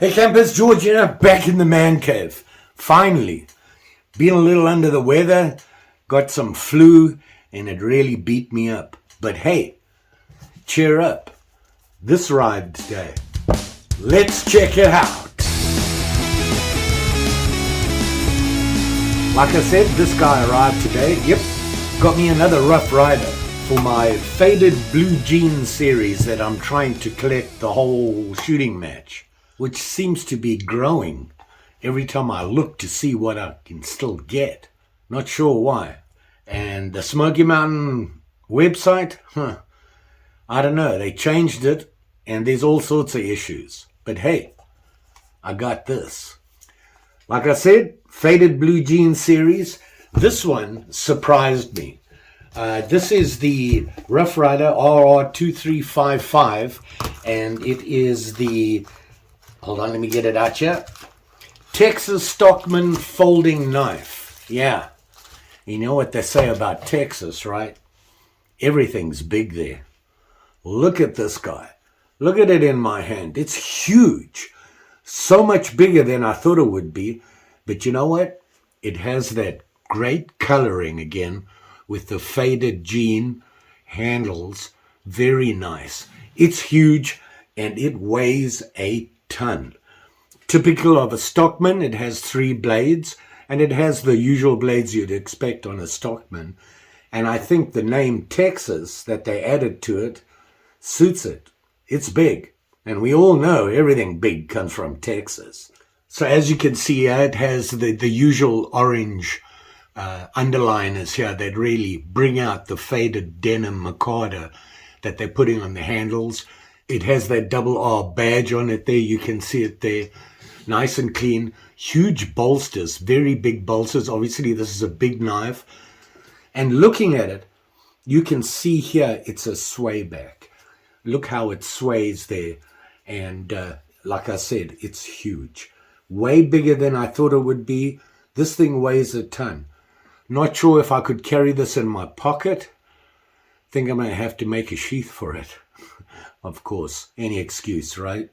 Hey campers, George here, back in the man cave. Finally, been a little under the weather, got some flu, and it really beat me up. But hey, cheer up. This arrived today. Let's check it out. Like I said, this guy arrived today. Yep, got me another Rough Rider for my faded blue jeans series that I'm trying to collect the whole shooting match, which seems to be growing every time I look to see what I can still get. Not sure why. And the Smoky Mountain website, I don't know. They changed it and there's all sorts of issues. But hey, I got this. Like I said, faded blue jeans series. This one surprised me. This is the Rough Rider RR2355, and it is the, hold on, let me get it out here, Texas Stockman folding knife. Yeah, you know what they say about Texas, right? Everything's big there. Look at this guy. Look at it in my hand. It's huge. So much bigger than I thought it would be. But you know what? It has that great coloring again with the faded jean handles. Very nice. It's huge and it weighs a ton. Typical of a Stockman, it has 3 blades and it has the usual blades you'd expect on a Stockman. And I think the name Texas that they added to it suits it. It's big. And we all know everything big comes from Texas. So as you can see here, it has the usual orange underliners here that really bring out the faded denim micarta that they're putting on the handles. It has that double R badge on it there. You can see it there. Nice and clean. Huge bolsters, very big bolsters. Obviously, this is a big knife. And looking at it, you can see here it's a sway back. Look how it sways there. And like I said, it's huge. Way bigger than I thought it would be. This thing weighs a ton. Not sure if I could carry this in my pocket. Think I'm going to have to make a sheath for it. Of course, any excuse, right?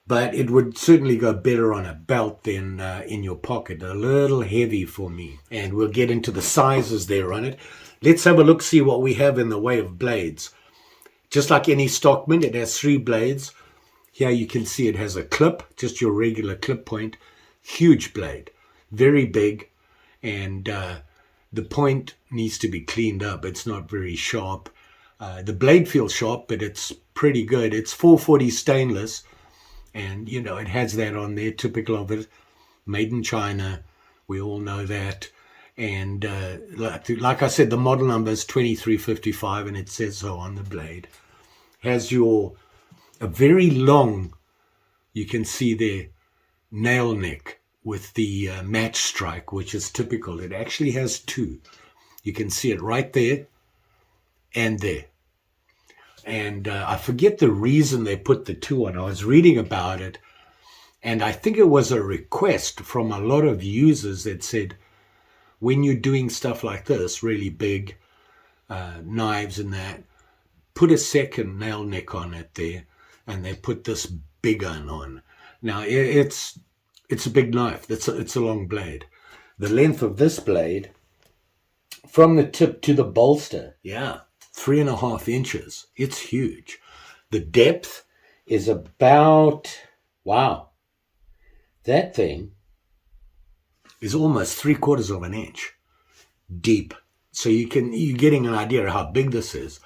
But it would certainly go better on a belt than in your pocket. A little heavy for me. And we'll get into the sizes there on it. Let's have a look, see what we have in the way of blades. Just like any Stockman, it has 3 blades. Here you can see it has a clip, just your regular clip point. Huge blade, very big. And the point needs to be cleaned up. It's not very sharp. The blade feels sharp, but it's pretty good. It's 440 stainless. And, you know, it has that on there, typical of it. Made in China. We all know that. And like I said, the model number is 2355, and it says so on the blade. Has a very long, you can see there, nail neck with the match strike, which is typical. It actually has 2. You can see it right there and there. And I forget the reason they put the 2 on. I was reading about it, and I think it was a request from a lot of users that said, when you're doing stuff like this, really big knives and that, put a second nail neck on it there, and they put this big one on. Now, it's a big knife. It's a long blade. The length of this blade, from the tip to the bolster, 3.5 inches. It's huge. The depth is about, wow, that thing is almost 3/4 of an inch deep. So you're getting an idea of how big this is.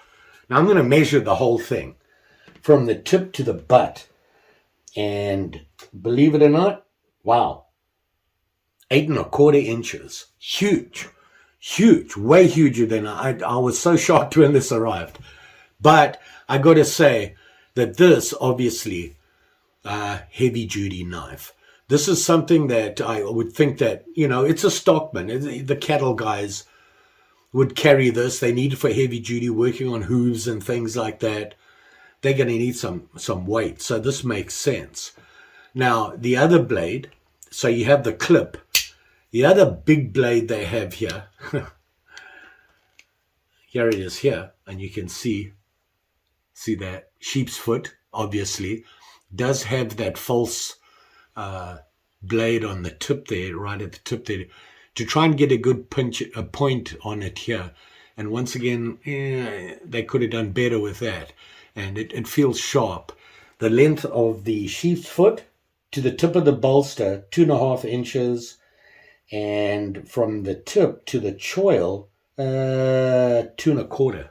Now I'm going to measure the whole thing from the tip to the butt. And believe it or not, wow, 8.25 inches. Huge, huge, way huger than I was so shocked when this arrived. But I got to say that this, obviously, heavy duty knife. This is something that I would think that, you know, it's a Stockman. The cattle guys would carry this. They need it for heavy duty, working on hooves and things like that. They're going to need some weight. So this makes sense. Now, the other blade, so you have the clip. The other big blade they have here, here it is here, and you can see that sheep's foot, obviously, does have that false blade on the tip there, right at the tip there, to try and get a good point on it here. And once again, they could have done better with that. And it feels sharp. The length of the sheep's foot to the tip of the bolster, 2.5 inches. And from the tip to the choil, 2.25.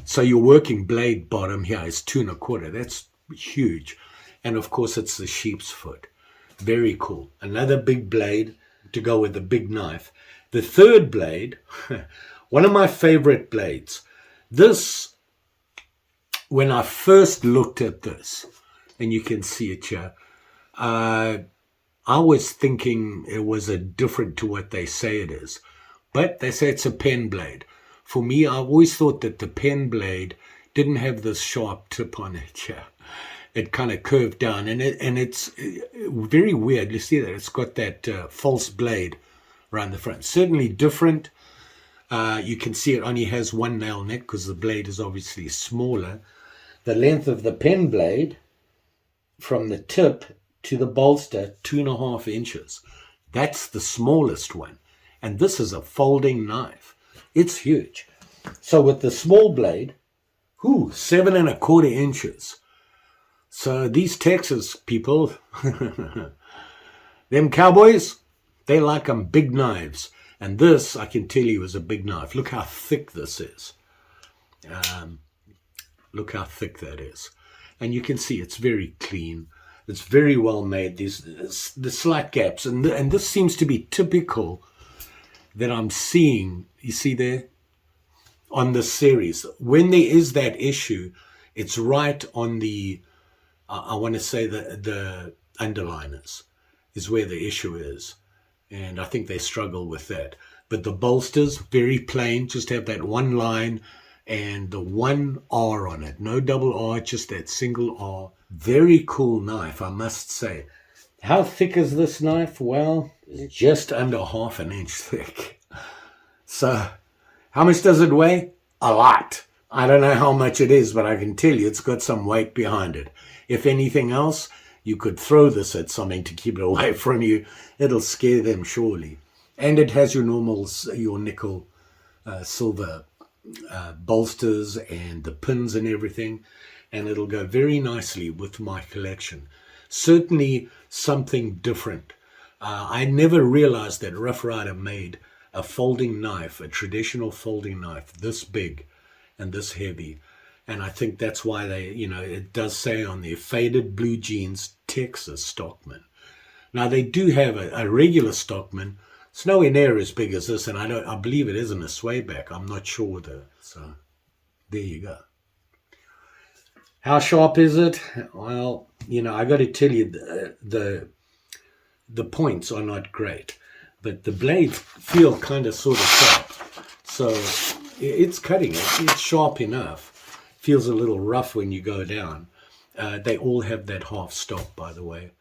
So your working blade bottom here is 2.25. That's huge. And of course, it's the sheep's foot. Very cool. Another big blade to go with the big knife. The third blade, one of my favorite blades. This, when I first looked at this, and you can see it here, I was thinking it was different to what they say it is. But they say it's a pen blade. For me, I always thought that the pen blade didn't have this sharp tip on it here. It kind of curved down, and it's very weird. You see that it's got that false blade around the front. Certainly different. You can see it only has one nail neck because the blade is obviously smaller. The length of the pen blade from the tip to the bolster, 2.5 inches. That's the smallest one. And this is a folding knife. It's huge. So with the small blade, 7.25 inches. So these Texas people, them cowboys, they like them big knives. And this, I can tell you, is a big knife. Look how thick this is. Look how thick that is. And you can see it's very clean. It's very well made. The slight gaps. And this seems to be typical that I'm seeing, you see there, on this series. When there is that issue, it's right on the, I want to say the underliners is where the issue is. And I think they struggle with that. But the bolsters, very plain, just have that one line and the one R on it. No double R, just that single R. Very cool knife, I must say. How thick is this knife? Well, just under 1/2 inch thick. So, how much does it weigh? A lot. I don't know how much it is, but I can tell you it's got some weight behind it. If anything else, you could throw this at something to keep it away from you. It'll scare them surely. And it has your normal, your nickel, silver bolsters and the pins and everything. And it'll go very nicely with my collection. Certainly something different. I never realized that Rough Ryder made a folding knife, a traditional folding knife, this big and this heavy. And I think that's why they, it does say on their faded blue jeans, Texas Stockman. Now they do have a regular Stockman. It's nowhere near as big as this, and I believe it isn't a swayback. I'm not sure though. So there you go. How sharp is it? Well, I got to tell you, the points are not great, but the blades feel kind of sort of sharp. So it's cutting it. It's sharp enough. Feels a little rough when you go down. They all have that half stop, by the way,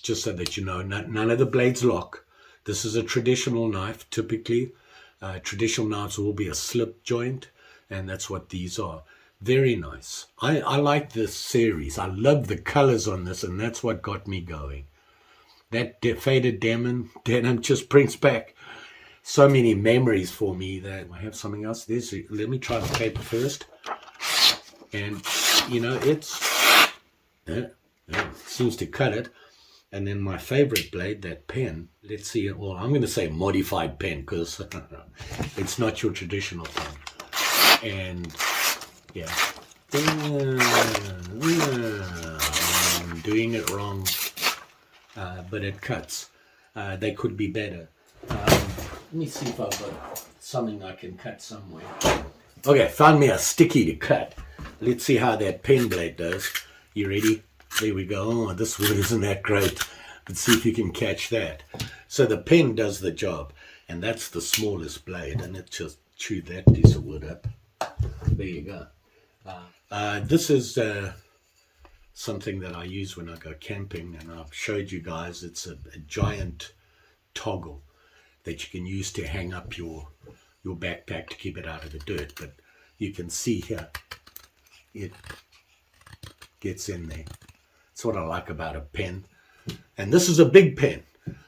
just so that you know. None of the blades lock. This is a traditional knife. Typically, traditional knives will be a slip joint, and that's what these are. Very nice. I like this series. I love the colors on this, and that's what got me going. That faded denim just brings back so many memories for me that I have something else. Let me try the paper first. And, it seems to cut it. And then my favorite blade, that pen, let's see, well, I'm going to say modified pen because it's not your traditional pen. And, yeah, I'm doing it wrong, but it cuts. They could be better. Let me see if I've got something I can cut somewhere. Okay, found me a sticky to cut. Let's see how that pen blade does. You ready? There we go. Oh, this wood isn't that great. Let's see if you can catch that. So the pen does the job, and that's the smallest blade, and it just chewed that piece of wood up. There you go. This is something that I use when I go camping, and I've showed you guys. It's a giant toggle that you can use to hang up your backpack to keep it out of the dirt. But you can see here, it gets in there. That's what I like about a pen. And this is a big pen,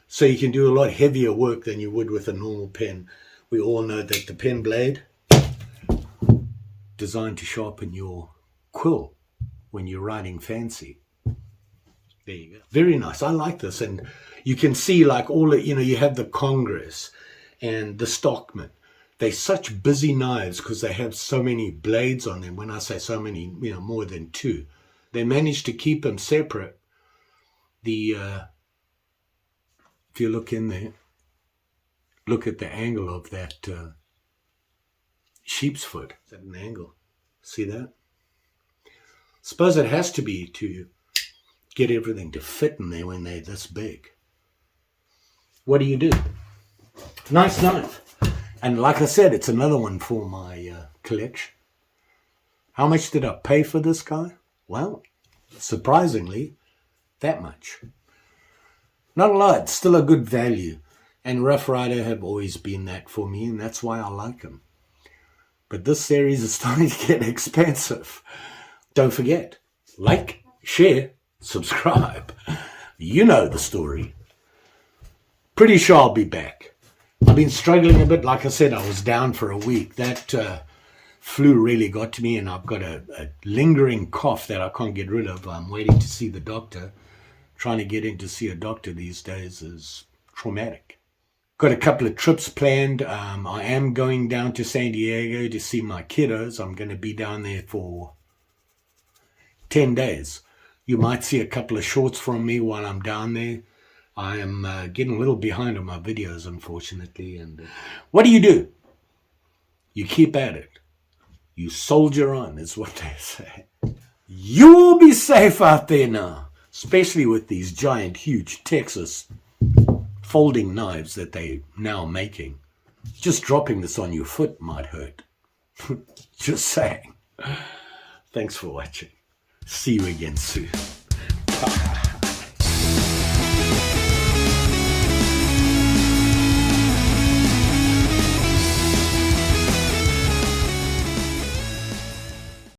so you can do a lot heavier work than you would with a normal pen. We all know that the pen blade, designed to sharpen your quill when you're writing fancy. There you go. Very nice. I like this. And you can see like all the, you have the Congress and the Stockman. They're such busy knives because they have so many blades on them. When I say so many, more than two. They managed to keep them separate. If you look in there, look at the angle of that sheep's foot. Is that an angle? See that? Suppose it has to be to get everything to fit in there when they're this big. What do? Nice knife. And like I said, it's another one for my collection. How much did I pay for this guy? Well, surprisingly, that much. Not a lot, still a good value. And Rough Ryder have always been that for me, and that's why I like them. But this series is starting to get expensive. Don't forget, like, share, subscribe. You know the story. Pretty sure I'll be back. I've been struggling a bit. Like I said, I was down for a week. That flu really got to me, and I've got a lingering cough that I can't get rid of. I'm waiting to see the doctor. Trying to get in to see a doctor these days is traumatic. Got a couple of trips planned. I am going down to San Diego to see my kiddos. I'm going to be down there for 10 days. You might see a couple of shorts from me while I'm down there. I am getting a little behind on my videos, unfortunately. And what do? You keep at it. You soldier on, is what they say. You will be safe out there now, especially with these giant, huge Texas folding knives that they're now making. Just dropping this on your foot might hurt. Just saying. Thanks for watching. See you again soon. Bye.